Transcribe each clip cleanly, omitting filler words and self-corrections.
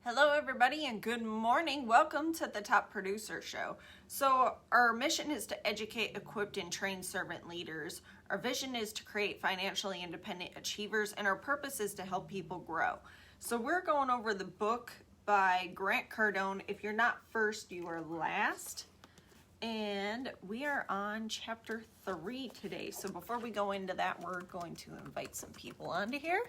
Hello everybody and good morning. Welcome to the Top Producer Show. So our mission is to educate, equip, and train servant leaders. Our vision is to create financially independent achievers, and our purpose is to help people grow. So we're going over the book by Grant Cardone. If you're not first, you are last. And we are on chapter 3 today. So before we go into that, we're going to invite some people onto here.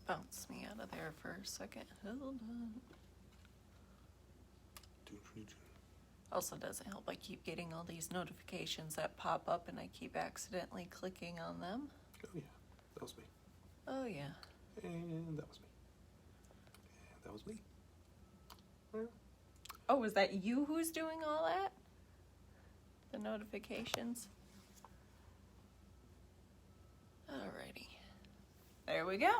Bounce me out of there for a second. Hold on. Also doesn't help. I keep getting all these notifications that pop up and I keep accidentally clicking on them. Oh yeah, that was me. Oh yeah. And that was me. And that was me. Oh, was that you who's doing all that? The notifications? Alrighty. There we go.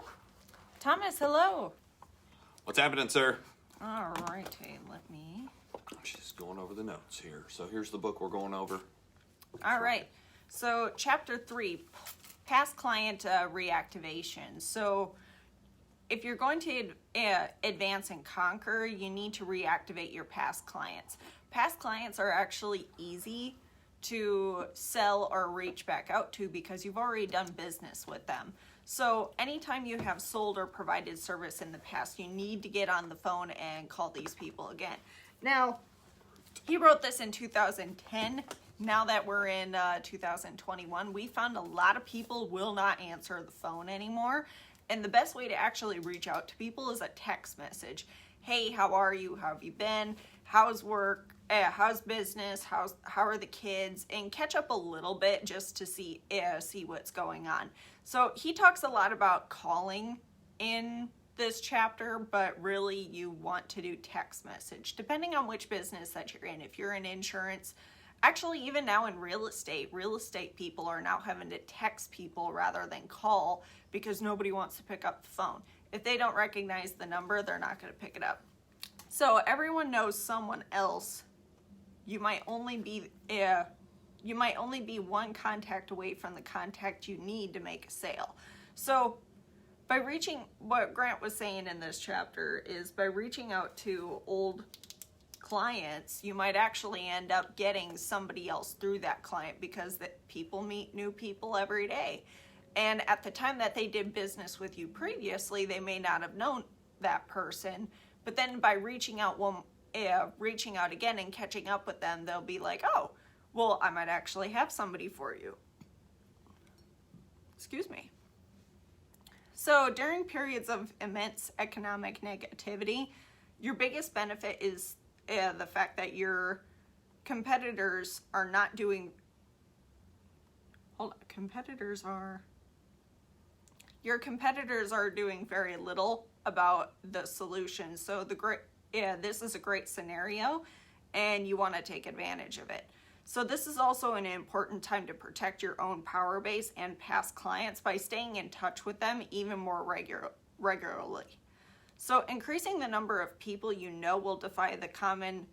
Thomas, hello. What's happening, sir? All right, let me. She's going over the notes here. So here's the book we're going over. All right. So chapter 3, past client reactivation. So if you're going to advance and conquer, you need to reactivate your past clients. Past clients are actually easy to sell or reach back out to because you've already done business with them. So anytime you have sold or provided service in the past, you need to get on the phone and call these people again. Now, he wrote this in 2010. Now that we're in 2021, we found a lot of people will not answer the phone anymore. And the best way to actually reach out to people is a text message. Hey, how are you? How have you been? How's work? How's business? How are the kids? And catch up a little bit just to see what's going on. So he talks a lot about calling in this chapter, but really you want to do text message, depending on which business that you're in. If you're in insurance, actually even now in real estate people are now having to text people rather than call because nobody wants to pick up the phone. If they don't recognize the number, they're not going to pick it up. So everyone knows someone else. You might only be one contact away from the contact you need to make a sale. So by reaching, what Grant was saying in this chapter is by reaching out to old clients, you might actually end up getting somebody else through that client because that people meet new people every day. And at the time that they did business with you previously, they may not have known that person. But then by reaching out again and catching up with them, they'll be like, oh, well, I might actually have somebody for you. Excuse me. So during periods of immense economic negativity, your biggest benefit is the fact that your competitors are not doing... Your competitors are doing very little about the solution. So this is a great scenario and you want to take advantage of it. So this is also an important time to protect your own power base and past clients by staying in touch with them even more regularly. So increasing the number of people you know will defy the common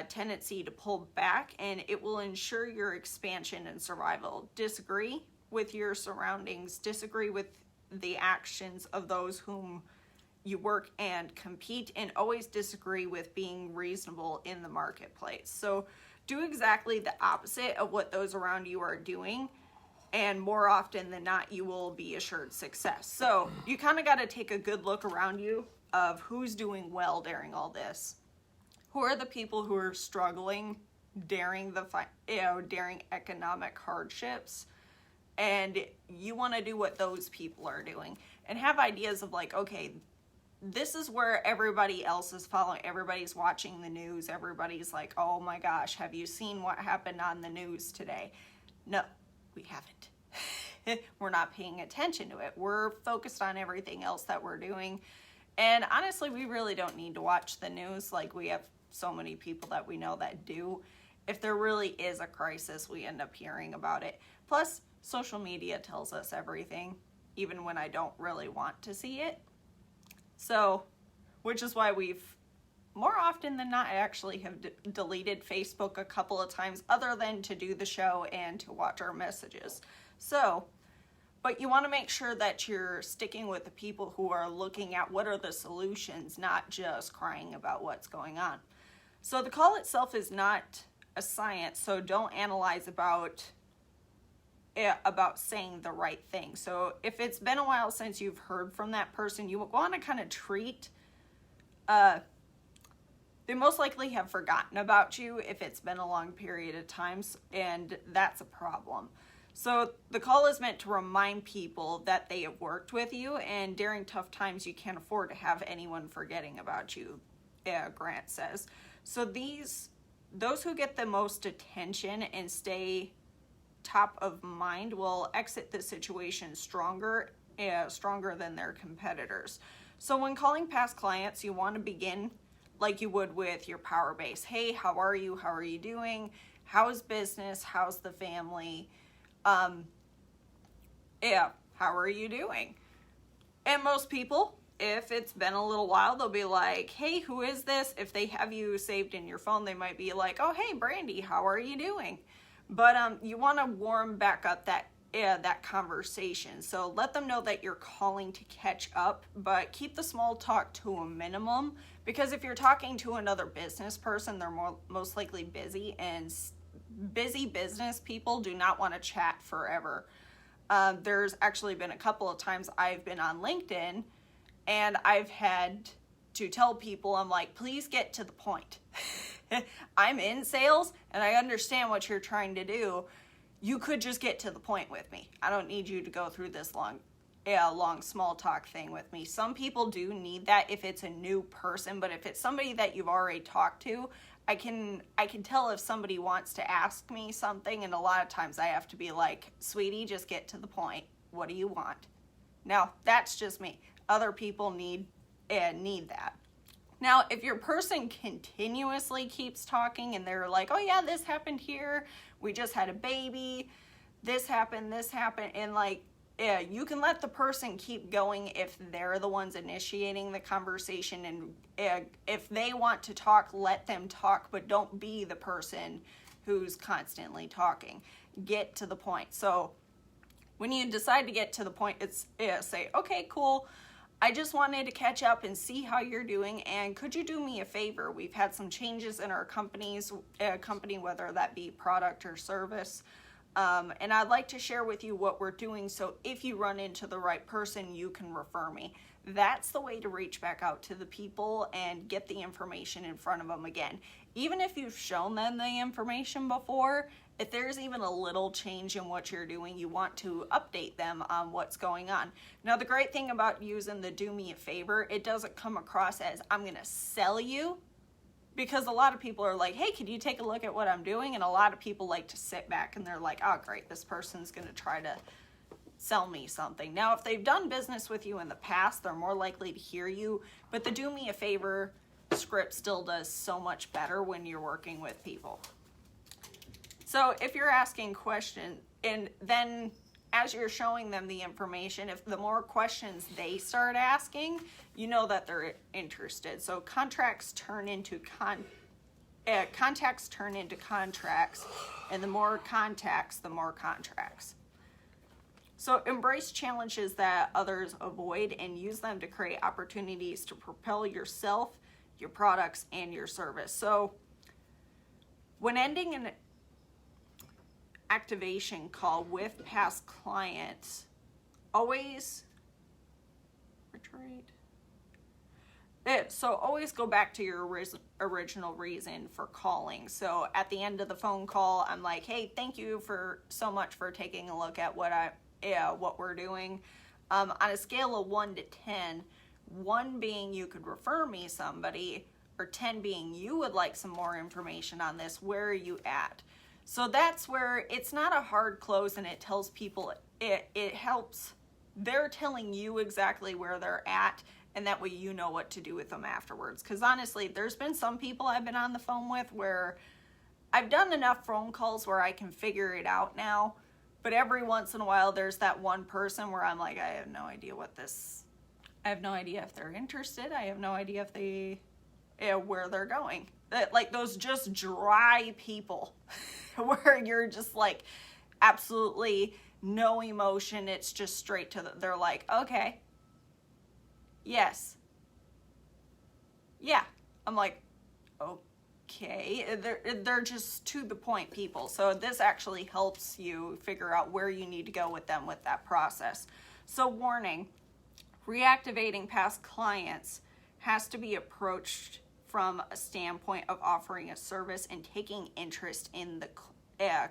tendency to pull back, and it will ensure your expansion and survival. Disagree with your surroundings, disagree with the actions of those whom you work and compete, and always disagree with being reasonable in the marketplace. So do exactly the opposite of what those around you are doing and more often than not, you will be assured success. So you kind of got to take a good look around you of who's doing well during all this. Who are the people who are struggling during during economic hardships? And you want to do what those people are doing and have ideas of like, okay, this is where everybody else is following. Everybody's watching the news. Everybody's like, oh my gosh, have you seen what happened on the news today? No, we haven't. We're not paying attention to it. We're focused on everything else that we're doing. And honestly, we really don't need to watch the news. Like, we have so many people that we know that do. If there really is a crisis, we end up hearing about it. Plus, social media tells us everything, even when I don't really want to see it. So, which is why we've more often than not actually have deleted Facebook a couple of times, other than to do the show and to watch our messages. So, but you want to make sure that you're sticking with the people who are looking at what are the solutions, not just crying about what's going on. So the call itself is not a science, so don't analyze about saying the right thing. So if it's been a while since you've heard from that person, you want to kind of treat, they most likely have forgotten about you if it's been a long period of times, and that's a problem. So the call is meant to remind people that they have worked with you, and during tough times, you can't afford to have anyone forgetting about you, Grant says. So those who get the most attention and stay top of mind will exit the situation stronger than their competitors. So when calling past clients, you want to begin like you would with your power base. Hey, how are you? How are you doing? How's business? How's the family? How are you doing? And most people, if it's been a little while, they'll be like, hey, who is this? If they have you saved in your phone, they might be like, oh, hey, Brandy, how are you doing? But you want to warm back up that conversation. So let them know that you're calling to catch up, but keep the small talk to a minimum, because if you're talking to another business person, they're most likely busy, and busy business people do not want to chat forever. There's actually been a couple of times I've been on LinkedIn and I've had to tell people, I'm like, please get to the point. I'm in sales and I understand what you're trying to do. You could just get to the point with me. I don't need you to go through this long small talk thing with me. Some people do need that if it's a new person, but if it's somebody that you've already talked to, I can tell if somebody wants to ask me something, and a lot of times I have to be like, sweetie, just get to the point. What do you want? Now, that's just me. Other people need that. Now, if your person continuously keeps talking and they're like, oh yeah, this happened here, we just had a baby, this happened, and like, you can let the person keep going if they're the ones initiating the conversation, and if they want to talk, let them talk, but don't be the person who's constantly talking. Get to the point. So when you decide to get to the point, it's say, okay, cool, I just wanted to catch up and see how you're doing, and could you do me a favor? We've had some changes in our company, whether that be product or service. And I'd like to share with you what we're doing, so if you run into the right person, you can refer me. That's the way to reach back out to the people and get the information in front of them again. Even if you've shown them the information before, if there's even a little change in what you're doing, you want to update them on what's going on. Now, the great thing about using the do me a favor, it doesn't come across as I'm going to sell you. Because a lot of people are like, hey, can you take a look at what I'm doing? And a lot of people like to sit back and they're like, oh, great, this person's going to try to sell me something. Now, if they've done business with you in the past, they're more likely to hear you. But the do me a favor script still does so much better when you're working with people. So if you're asking questions, and then as you're showing them the information, if the more questions they start asking, you know that they're interested. So contacts turn into contracts, and the more contacts, the more contracts. So embrace challenges that others avoid and use them to create opportunities to propel yourself, your products, and your service. So when ending reactivation call with past clients, always reiterate. So always go back to your original reason for calling. So at the end of the phone call, I'm like, hey, thank you for so much for taking a look at what we're doing. On a scale of 1 to 10, 1 being you could refer me somebody, or 10 being you would like some more information on this, where are you at? So that's where it's not a hard close, and it tells people, it helps, they're telling you exactly where they're at, and that way you know what to do with them afterwards. Because honestly, there's been some people I've been on the phone with where I've done enough phone calls where I can figure it out now, but every once in a while there's that one person where I'm like, I have no idea if they're interested. I have no idea if they, where they're going. Like those just dry people where you're just like absolutely no emotion. It's just straight to they're like, okay. Yes. Yeah. I'm like, okay. They're just to the point people. So this actually helps you figure out where you need to go with them with that process. So warning, reactivating past clients has to be approached from a standpoint of offering a service and taking interest in the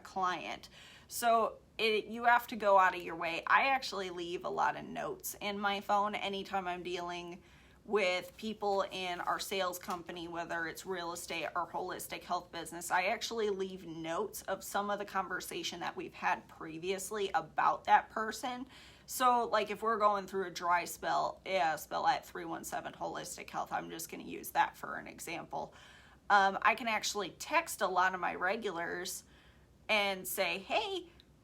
client. So you have to go out of your way. I actually leave a lot of notes in my phone anytime I'm dealing with people in our sales company, whether it's real estate or holistic health business. I actually leave notes of some of the conversation that we've had previously about that person. So like if we're going through a dry spell at 317 Holistic Health, I'm just going to use that for an example. I can actually text a lot of my regulars and say, hey,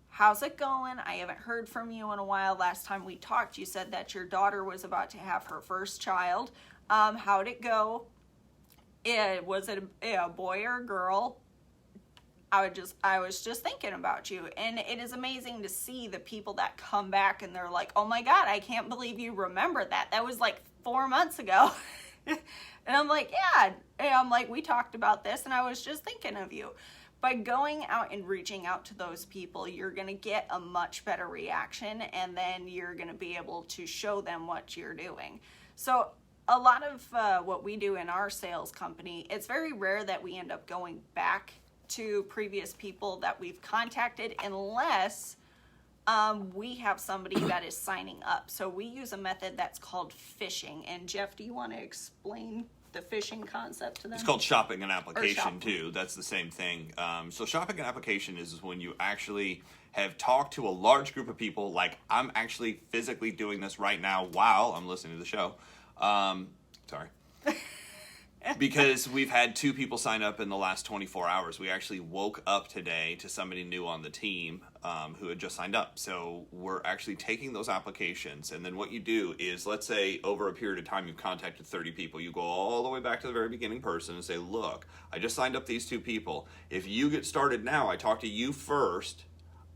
how's it going? I haven't heard from you in a while. Last time we talked, you said that your daughter was about to have her first child. How'd it go? Was it a boy or a girl? I was just thinking about you. And it is amazing to see the people that come back and they're like, oh my God, I can't believe you remember that. That was like 4 months ago. And I'm like, yeah. And I'm like, we talked about this and I was just thinking of you. By going out and reaching out to those people, you're going to get a much better reaction, and then you're going to be able to show them what you're doing. So a lot of what we do in our sales company, it's very rare that we end up going back to previous people that we've contacted unless we have somebody that is signing up. So we use a method that's called phishing. And Jeff, do you want to explain the phishing concept to them? It's called shopping an application too. That's the same thing. So shopping an application is when you actually have talked to a large group of people, like I'm actually physically doing this right now while I'm listening to the show. Sorry. Because we've had 2 people sign up in the last 24 hours. We actually woke up today to somebody new on the team who had just signed up. So we're actually taking those applications. And then what you do is, let's say over a period of time you've contacted 30 people. You go all the way back to the very beginning person and say, look, I just signed up these 2 people. If you get started now, I talk to you first,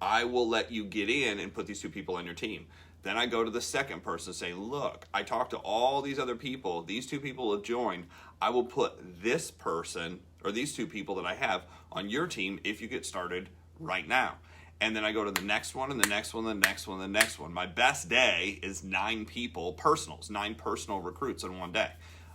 I will let you get in and put these 2 people on your team. Then I go to the second person and say, look, I talked to all these other people. These 2 people have joined. I will put this person or these 2 people that I have on your team if you get started right now. And then I go to the next one and the next one, the next one, the next one. My best day is 9 people, personals, 9 personal recruits in one day.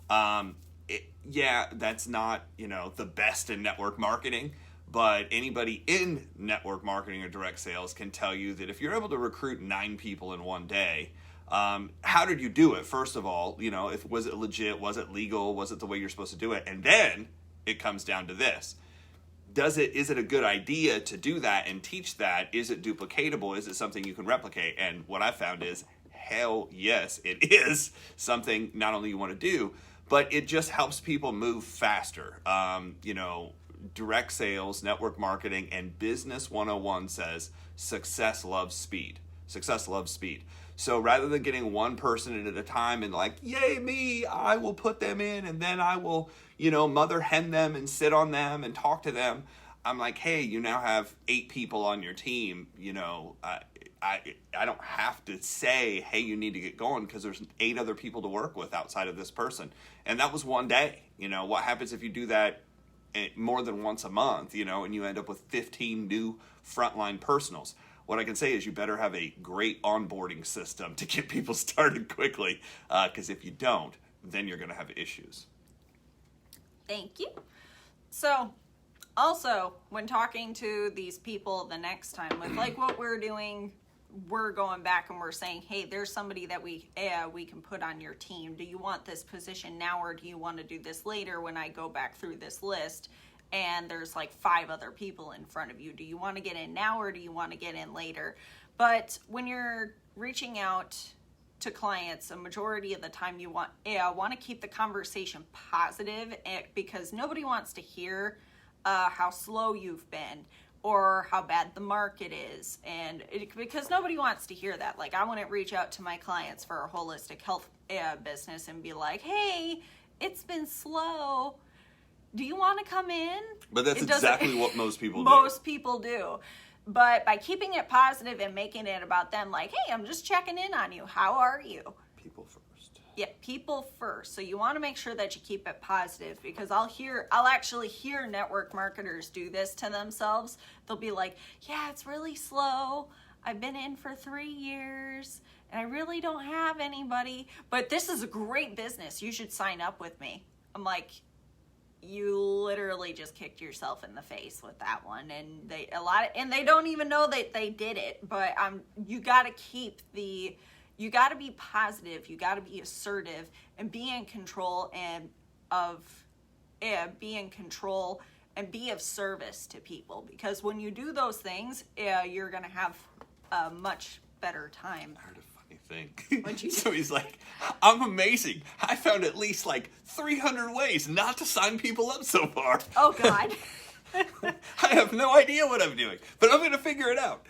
That's not, the best in network marketing. But anybody in network marketing or direct sales can tell you that if you're able to recruit 9 people in one day, how did you do it? First of all, was it legit? Was it legal? Was it the way you're supposed to do it? And then it comes down to this. Is it a good idea to do that and teach that? Is it duplicatable? Is it something you can replicate? And what I found is, hell yes, it is something not only you want to do, but it just helps people move faster. Direct sales, network marketing, and business 101 says success loves speed. Success loves speed. So rather than getting one person at a time and like, yay me, I will put them in and then I will, mother hen them and sit on them and talk to them. I'm like, hey, you now have 8 people on your team. I don't have to say, hey, you need to get going because there's 8 other people to work with outside of this person. And that was one day. What happens if you do that more than once a month, and you end up with 15 new frontline personals. What I can say is you better have a great onboarding system to get people started quickly, because if you don't, then you're going to have issues. Thank you. So, also, when talking to these people the next time, with like what we're doing, we're going back and we're saying, hey, there's somebody that we can put on your team. Do you want this position now, or do you want to do this later when I go back through this list and there's like 5 other people in front of you? Do you want to get in now, or do you want to get in later? But when you're reaching out to clients, a majority of the time you want to keep the conversation positive, because nobody wants to hear how slow you've been or how bad the market is, and because nobody wants to hear that. Like, I wouldn't reach out to my clients for a holistic health business and be like, hey, it's been slow, do you want to come in? But that's exactly what most people do. Most people do. But by keeping it positive and making it about them, like, hey, I'm just checking in on you, how are you? People first. Yeah, people first. So you want to make sure that you keep it positive, because I'll actually hear network marketers do this to themselves. They'll be like, yeah, it's really slow. I've been in for 3 years and I really don't have anybody, but this is a great business. You should sign up with me. I'm like, you literally just kicked yourself in the face with that one. And they don't even know that they did it, but you got to you got to be positive, you got to be assertive, and be in control and be of service to people. Because when you do those things, you're going to have a much better time. I heard a funny thing. So he's like, I'm amazing. I found at least like 300 ways not to sign people up so far. Oh, God. I have no idea what I'm doing, but I'm going to figure it out.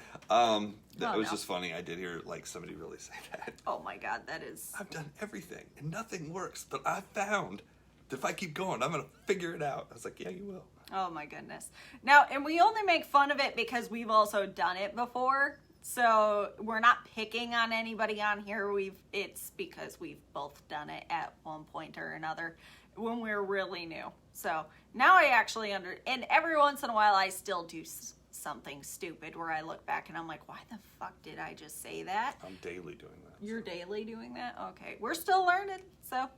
That was just funny. I did hear like somebody really say that. Oh my God, that is... I've done everything and nothing works, but I found that if I keep going, I'm going to figure it out. I was like, yeah, you will. Oh my goodness. Now, and we only make fun of it because we've also done it before. So we're not picking on anybody on here. It's because we've both done it at one point or another when we're really new. So now I actually and every once in a while I still do something stupid where I look back and I'm like, why the fuck did I just say that? I'm daily doing that. You're daily doing that? Okay. We're still learning, so.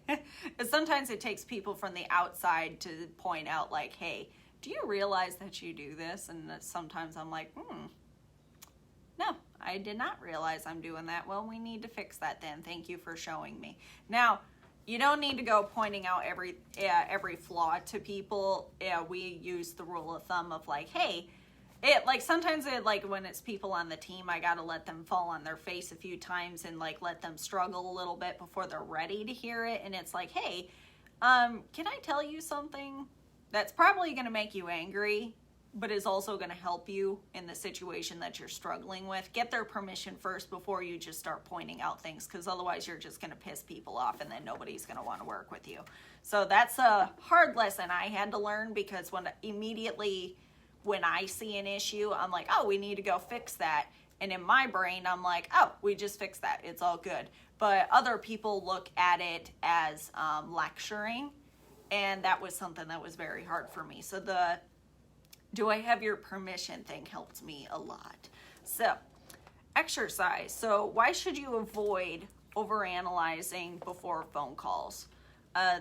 And sometimes it takes people from the outside to point out, like, hey, do you realize that you do this? And sometimes I'm like, no, I did not realize I'm doing that. Well, we need to fix that then. Thank you for showing me. Now, you don't need to go pointing out every flaw to people. We use the rule of thumb of like, hey, sometimes when it's people on the team, I gotta let them fall on their face a few times and like let them struggle a little bit before they're ready to hear it. And it's like, hey, can I tell you something that's probably gonna make you angry, but is also gonna help you in the situation that you're struggling with? Get their permission first before you just start pointing out things, because otherwise you're just gonna piss people off and then nobody's gonna want to work with you. So that's a hard lesson I had to learn, because when I see an issue, I'm like, oh, we need to go fix that. And in my brain, I'm like, oh, we just fixed that. It's all good. But other people look at it as lecturing. And that was something that was very hard for me. So the do I have your permission thing helped me a lot. So exercise. So why should you avoid overanalyzing before phone calls?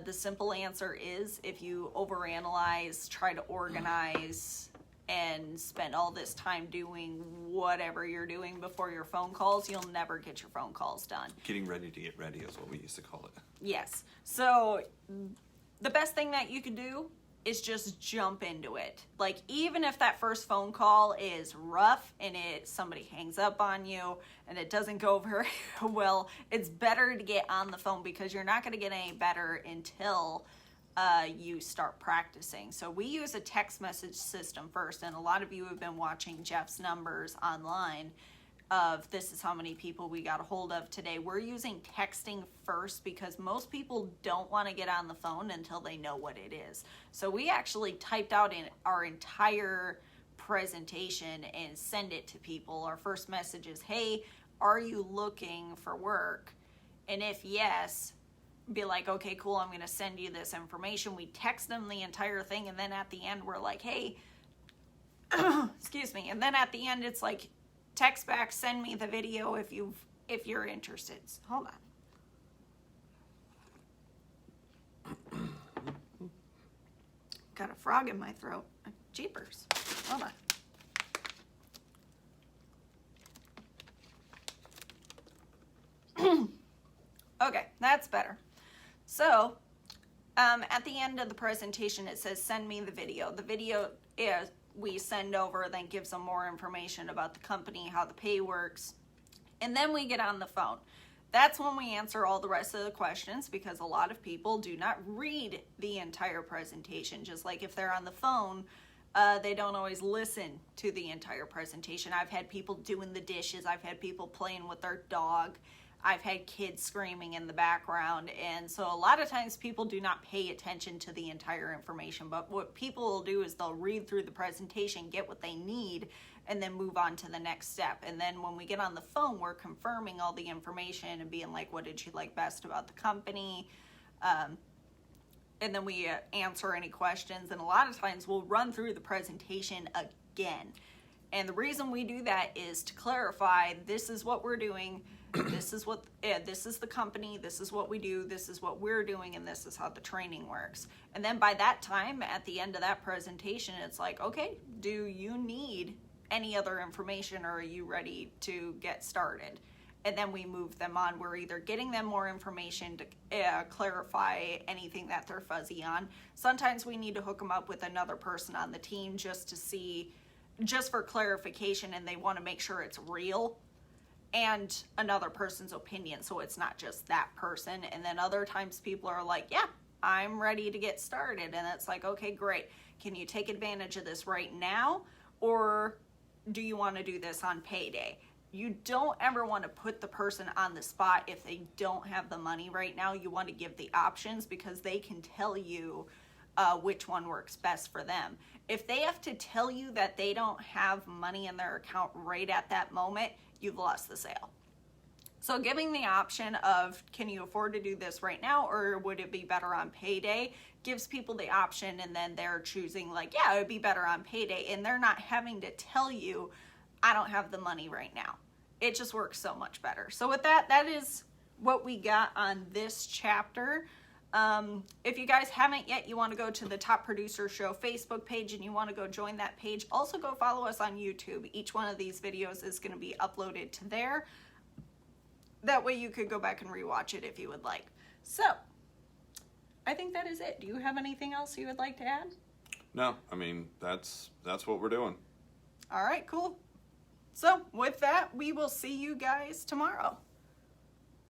The simple answer is, if you overanalyze, try to organize, and spend all this time doing whatever you're doing before your phone calls, you'll never get your phone calls done. Getting ready to get ready is what we used to call it. Yes. So the best thing that you can do is just jump into it. Like, even if that first phone call is rough and somebody hangs up on you and it doesn't go very well, it's better to get on the phone, because you're not going to get any better until you start practicing. So we use a text message system first, and a lot of you have been watching Jeff's numbers online of this is how many people we got a hold of today. We're using texting first because most people don't want to get on the phone until they know what it is. So we actually typed out in our entire presentation and send it to people. Our first message is, hey, are you looking for work? And if yes, be like, okay, cool, I'm going to send you this information. We text them the entire thing, and then at the end we're like, hey, excuse me. And then at the end it's like, text back, send me the video if you're interested. So, hold on. Got a frog in my throat. Jeepers. Hold on. Okay, that's better. So, at the end of the presentation, it says, send me the video. The video is, we send over, then gives them more information about the company, how the pay works. And then we get on the phone. That's when we answer all the rest of the questions, because a lot of people do not read the entire presentation. Just like if they're on the phone, they don't always listen to the entire presentation. I've had people doing the dishes. I've had people playing with their dog. I've had kids screaming in the background. And so a lot of times people do not pay attention to the entire information. But what people will do is they'll read through the presentation, get what they need, and then move on to the next step. And then when we get on the phone, we're confirming all the information and being like, what did you like best about the company? And then we answer any questions. And a lot of times we'll run through the presentation again. And the reason we do that is to clarify, this is what we're doing. This is the company, this is what we do, this is what we're doing, and this is how the training works. And then by that time, at the end of that presentation, it's like, okay, do you need any other information, or are you ready to get started? And then we move them on. We're either getting them more information to clarify anything that they're fuzzy on. Sometimes we need to hook them up with another person on the team just for clarification, and they want to make sure it's real and another person's opinion, so it's not just that person. And then other times people are like, yeah, I'm ready to get started. And it's like, okay, great. Can you take advantage of this right now, or do you want to do this on payday? You don't ever want to put the person on the spot if they don't have the money right now. You want to give the options, because they can tell you which one works best for them. If they have to tell you that they don't have money in their account right at that moment, you've lost the sale. So giving the option of, can you afford to do this right now, or would it be better on payday, gives people the option, and then they're choosing like, yeah, it would be better on payday, and they're not having to tell you, I don't have the money right now. It just works so much better. So with that, that is what we got on this chapter. If you guys haven't yet, you want to go to the Top Producer Show Facebook page and you want to go join that page. Also go follow us on YouTube. Each one of these videos is going to be uploaded to there. That way you could go back and rewatch it if you would like. So, I think that is it. Do you have anything else you would like to add? No, I mean, that's what we're doing. All right, cool. So, with that, we will see you guys tomorrow.